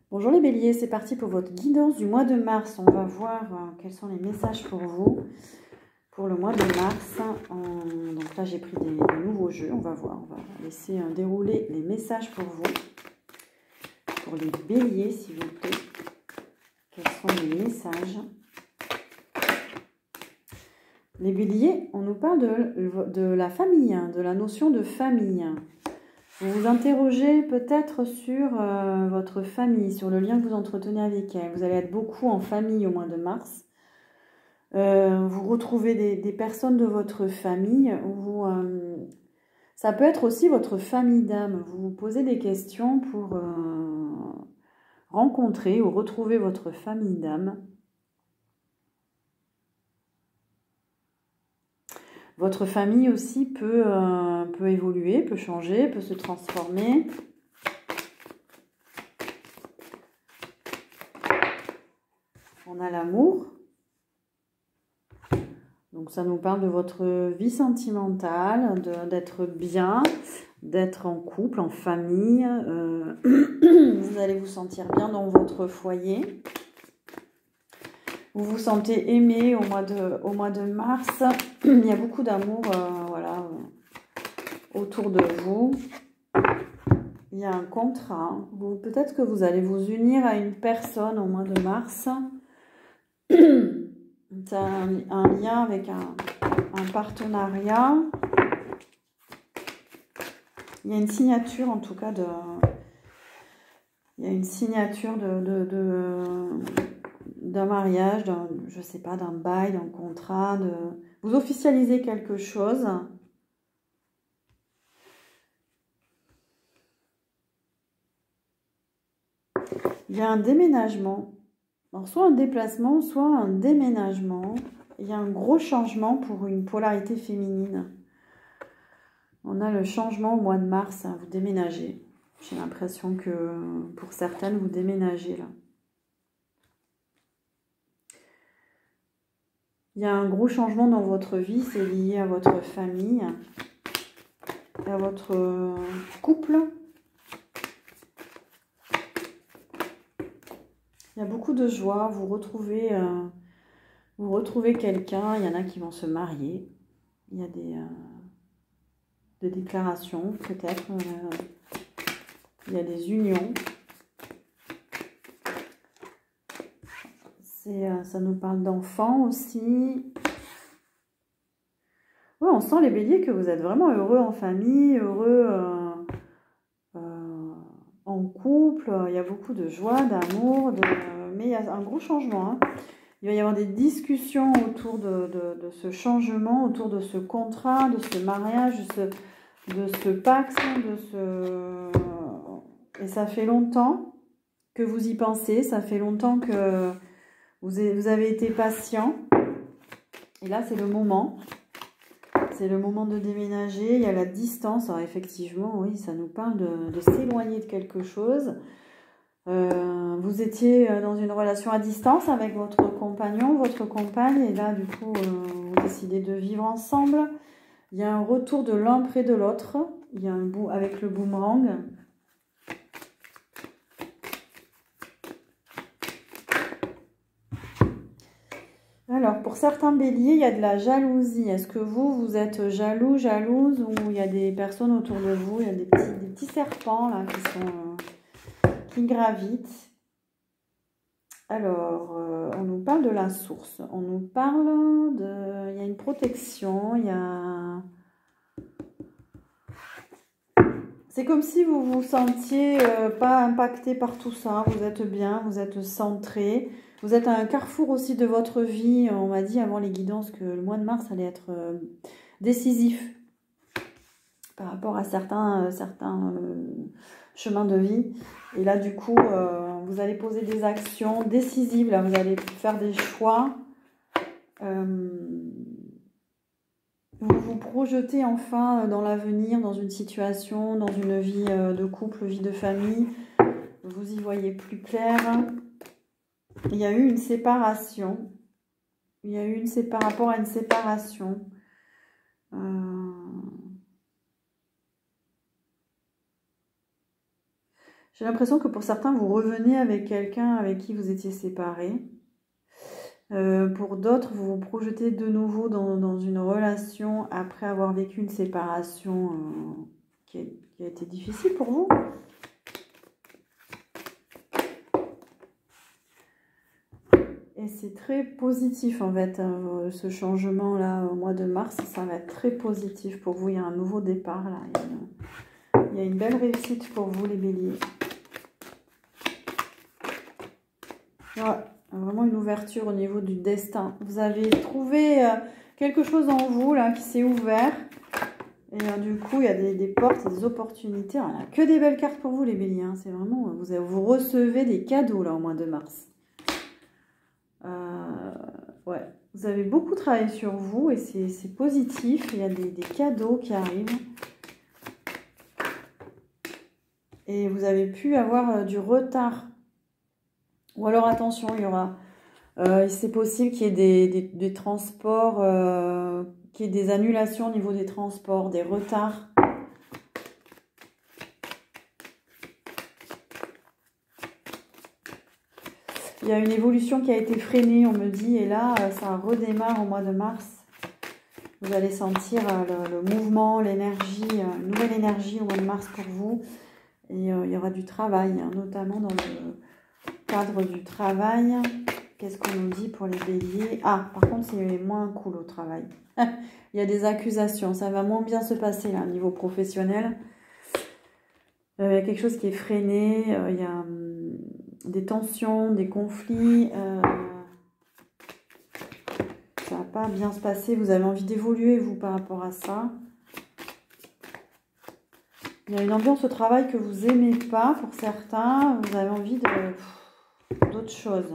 Bonjour les béliers, c'est parti pour votre guidance du mois de mars. On va voir quels sont les messages pour vous pour le mois de mars. Donc là, j'ai pris des nouveaux jeux. On va voir, on va laisser dérouler les messages pour vous. Pour les béliers, s'il vous plaît. Quels sont les messages? Les béliers, on nous parle de la famille, de la notion de famille. Vous vous interrogez peut-être sur votre famille, sur le lien que vous entretenez avec elle. Vous allez être beaucoup en famille au mois de mars. Vous retrouvez des personnes de votre famille. Ça peut être aussi votre famille d'âme. Vous vous posez des questions pour rencontrer ou retrouver votre famille d'âme. Votre famille aussi peut évoluer, peut changer, peut se transformer. On a l'amour. Donc ça nous parle de votre vie sentimentale, d'être bien, d'être en couple, en famille. Vous allez vous sentir bien dans votre foyer. Vous vous sentez aimé au mois de mars. Il y a beaucoup d'amour autour de vous. Il y a un contrat. Peut-être que vous allez vous unir à une personne au mois de mars. C'est un lien avec un partenariat. Il y a une signature en tout cas il y a une signature d'un mariage, je sais pas, d'un bail, d'un contrat, vous officialisez quelque chose. Il y a un déménagement, alors soit un déplacement, soit un déménagement. Il y a un gros changement pour une polarité féminine. On a le changement au mois de mars, hein, vous déménagez. J'ai l'impression que pour certaines, vous déménagez là. Il y a un gros changement dans votre vie, c'est lié à votre famille, à votre couple. Il y a beaucoup de joie, vous retrouvez quelqu'un, il y en a qui vont se marier. Il y a des déclarations peut-être, il y a des unions. Ça nous parle d'enfants aussi. Ouais, on sent les béliers que vous êtes vraiment heureux en famille, heureux en couple. Il y a beaucoup de joie, d'amour, mais il y a un gros changement. Hein. Il va y avoir des discussions autour de ce changement, autour de ce contrat, de ce mariage, de ce pacte, et ça fait longtemps que vous y pensez, ça fait longtemps que vous avez été patient. Et là, c'est le moment. C'est le moment de déménager. Il y a la distance. Alors effectivement, oui, ça nous parle de s'éloigner de quelque chose. Vous étiez dans une relation à distance avec votre compagnon, votre compagne. Et là, du coup, vous décidez de vivre ensemble. Il y a un retour de l'un près de l'autre. Il y a un bout avec le boomerang. Alors, pour certains béliers, il y a de la jalousie. Est-ce que vous êtes jaloux, jalouse, ou il y a des personnes autour de vous, il y a des petits serpents là qui gravitent. Alors, on nous parle de la source. On nous parle il y a une protection, il y a... C'est comme si vous vous sentiez pas impacté par tout ça. Vous êtes bien, vous êtes centré. Vous êtes à un carrefour aussi de votre vie. On m'a dit avant les guidances que le mois de mars allait être décisif par rapport à certains chemins de vie. Et là, du coup, vous allez poser des actions décisives. Là, vous allez faire des choix. Vous vous projetez enfin dans l'avenir, dans une situation, dans une vie de couple, vie de famille. Vous y voyez plus clair. Il y a eu une séparation. Il y a eu par rapport à une séparation. J'ai l'impression que pour certains, vous revenez avec quelqu'un avec qui vous étiez séparés. Pour d'autres, vous vous projetez de nouveau dans une relation après avoir vécu une séparation qui a été difficile pour vous. Et c'est très positif en fait, ce changement-là au mois de mars, ça va être très positif pour vous. Il y a un nouveau départ là. Il y a une belle réussite pour vous les béliers. Ouais, vraiment une ouverture au niveau du destin. Vous avez trouvé quelque chose en vous là qui s'est ouvert. Et du coup, il y a des portes et des opportunités. Alors, il n'y a que des belles cartes pour vous les béliers. Hein. C'est vraiment, vous recevez des cadeaux là au mois de mars. Ouais, vous avez beaucoup travaillé sur vous et c'est positif. Il y a des cadeaux qui arrivent. Et vous avez pu avoir du retard. Ou alors attention, il y aura... c'est possible qu'il y ait des transports, qu'il y ait des annulations au niveau des transports, des retards. Il y a une évolution qui a été freinée, on me dit, et là, ça redémarre au mois de mars. Vous allez sentir le mouvement, l'énergie, une nouvelle énergie au mois de mars pour vous. Et il y aura du travail, hein, notamment dans le cadre du travail. Qu'est-ce qu'on nous dit pour les béliers? Ah, par contre, c'est moins cool au travail. Il y a des accusations, ça va moins bien se passer là, au niveau professionnel. Il y a quelque chose qui est freiné, il y a des tensions, des conflits. Ça va pas bien se passer, vous avez envie d'évoluer, vous, par rapport à ça. Il y a une ambiance au travail que vous n'aimez pas, pour certains. Vous avez envie d'autre chose.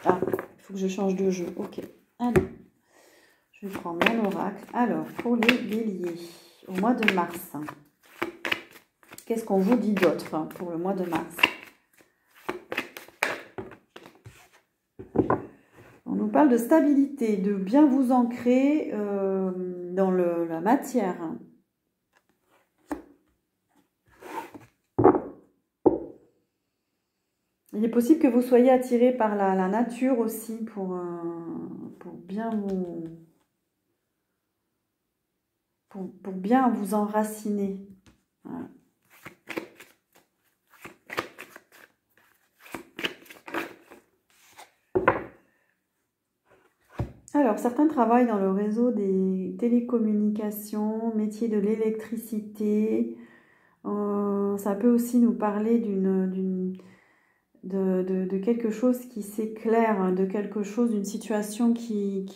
Ah, il faut que je change de jeu. Ok, allez. Je vais prendre mon oracle. Alors, pour les béliers, au mois de mars, qu'est-ce qu'on vous dit d'autre pour le mois de mars? On nous parle de stabilité, de bien vous ancrer dans la matière. Il est possible que vous soyez attiré par la nature aussi pour bien vous... Pour bien vous enraciner. Voilà. Alors, certains travaillent dans le réseau des télécommunications, métier de l'électricité. Ça peut aussi nous parler de quelque chose qui s'éclaire, de quelque chose, d'une situation qui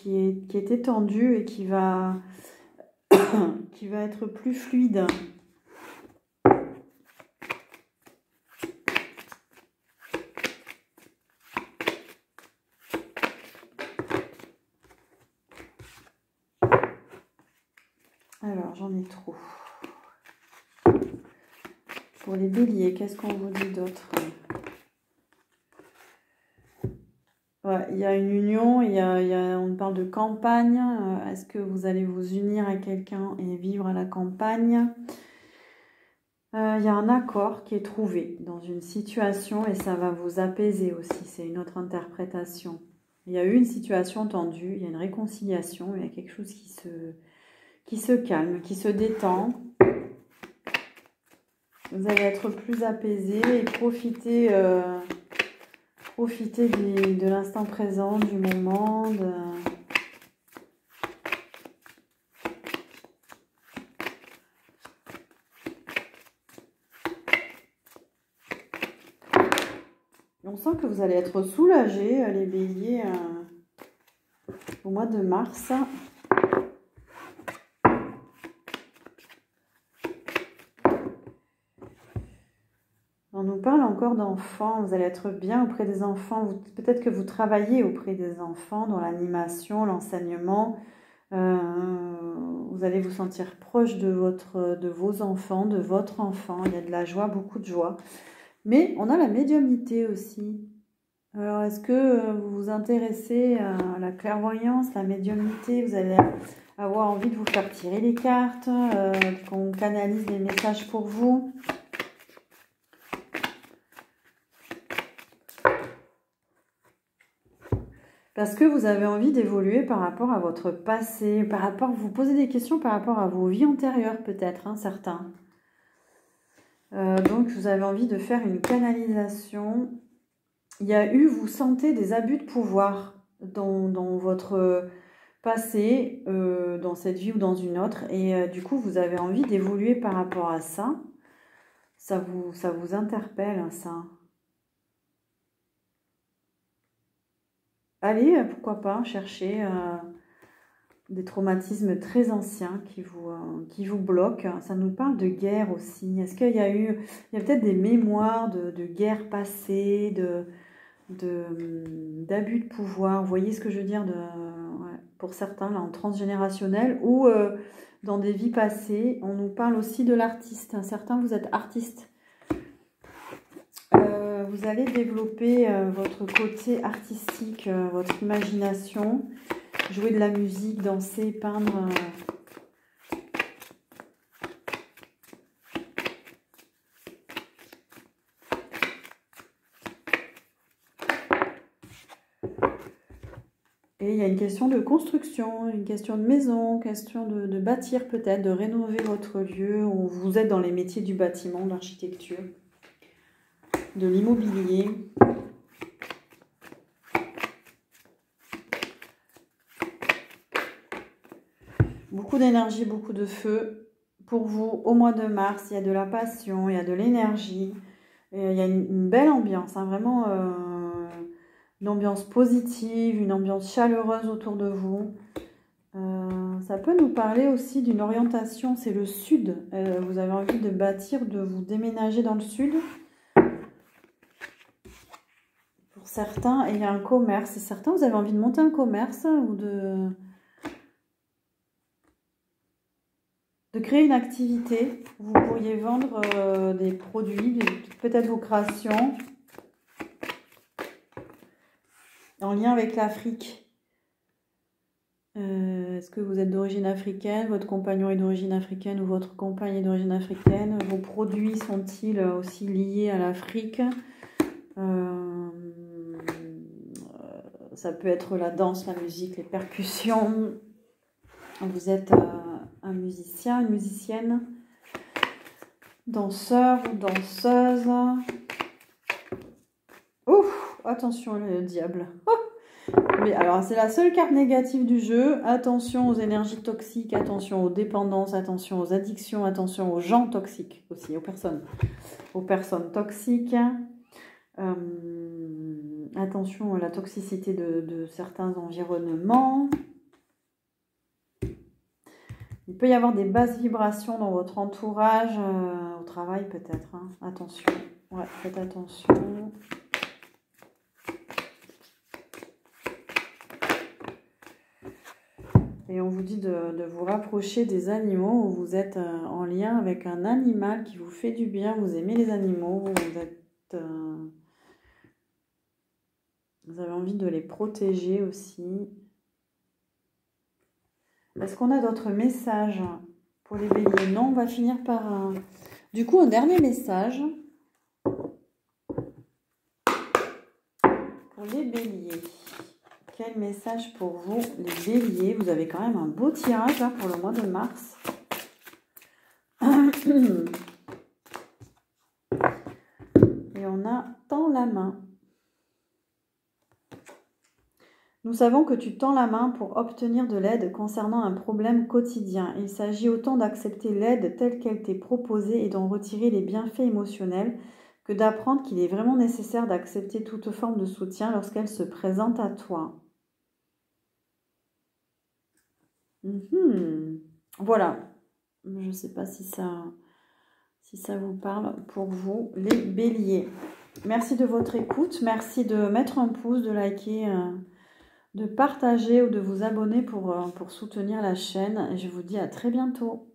est étendue et qui va être plus fluide. Alors, j'en ai trop. Pour les béliers, qu'est-ce qu'on vous dit d'autre? Ouais, il y a une union, on parle de campagne. Est-ce que vous allez vous unir à quelqu'un et vivre à la campagne? Il y a un accord qui est trouvé dans une situation et ça va vous apaiser aussi. C'est une autre interprétation. Il y a eu une situation tendue, il y a une réconciliation, il y a quelque chose qui se calme, qui se détend. Vous allez être plus apaisé et profiter de l'instant présent, du moment. On sent que vous allez être soulagés, les béliers, au mois de mars. On nous parle encore d'enfants, vous allez être bien auprès des enfants, peut-être que vous travaillez auprès des enfants dans l'animation, l'enseignement. Vous allez vous sentir proche de vos enfants, de votre enfant. Il y a de la joie, beaucoup de joie. Mais on a la médiumnité aussi. Alors, est-ce que vous vous intéressez à la clairvoyance, la médiumnité? Vous allez avoir envie de vous faire tirer les cartes, qu'on canalise des messages pour vous. Parce que vous avez envie d'évoluer par rapport à votre passé, par rapport, vous posez des questions par rapport à vos vies antérieures peut-être, hein, certains. Donc vous avez envie de faire une canalisation. Il y a eu, vous sentez des abus de pouvoir dans votre passé, dans cette vie ou dans une autre. Et du coup, vous avez envie d'évoluer par rapport à ça. Ça vous interpelle, ça. Allez, pourquoi pas, chercher des traumatismes très anciens qui vous bloquent. Ça nous parle de guerre aussi. Est-ce qu'il y a eu... Il y a peut-être des mémoires de guerres passées, d'abus de pouvoir. Vous voyez ce que je veux dire ouais, pour certains, là, en transgénérationnel ou dans des vies passées. On nous parle aussi de l'artiste. Certains, vous êtes artistes. Vous allez développer votre côté artistique, votre imagination, jouer de la musique, danser, peindre. Et il y a une question de construction, une question de maison, question de bâtir peut-être, de rénover votre lieu, où vous êtes dans les métiers du bâtiment, de l'architecture, de l'immobilier. Beaucoup d'énergie, beaucoup de feu. Pour vous, au mois de mars, il y a de la passion, il y a de l'énergie. Il y a une belle ambiance, hein, vraiment une ambiance positive, une ambiance chaleureuse autour de vous. Ça peut nous parler aussi d'une orientation, c'est le sud. Vous avez envie de bâtir, de vous déménager dans le sud. Pour certains, il y a un commerce. Et certains, vous avez envie de monter un commerce ou de créer une activité. Vous pourriez vendre des produits, peut-être vos créations, en lien avec l'Afrique. Est-ce que vous êtes d'origine africaine, votre compagnon est d'origine africaine ou votre compagne est d'origine africaine? Vos produits sont-ils aussi liés à l'Afrique? Ça peut être la danse, la musique, les percussions. Vous êtes un musicien, une musicienne, danseur ou danseuse. Ouf, attention le diable. Oh, mais alors, c'est la seule carte négative du jeu. Attention aux énergies toxiques, attention aux dépendances, attention aux addictions, attention aux gens toxiques aussi, aux personnes toxiques. Attention à la toxicité de certains environnements. Il peut y avoir des basses vibrations dans votre entourage, au travail peut-être. Hein. Attention, ouais, faites attention. Et on vous dit de vous rapprocher des animaux où vous êtes en lien avec un animal qui vous fait du bien. Vous aimez les animaux, vous avez envie de les protéger aussi. Est-ce qu'on a d'autres messages pour les béliers? Non, on va finir par du coup un dernier message pour les béliers. Quel message pour vous, les béliers? Vous avez quand même un beau tirage là, pour le mois de mars. Et on a tends la main. Nous savons que tu tends la main pour obtenir de l'aide concernant un problème quotidien. Il s'agit autant d'accepter l'aide telle qu'elle t'est proposée et d'en retirer les bienfaits émotionnels que d'apprendre qu'il est vraiment nécessaire d'accepter toute forme de soutien lorsqu'elle se présente à toi. Voilà. Je ne sais pas si ça vous parle pour vous, les béliers. Merci de votre écoute. Merci de mettre un pouce, de liker, de partager ou de vous abonner pour soutenir la chaîne. Et je vous dis à très bientôt.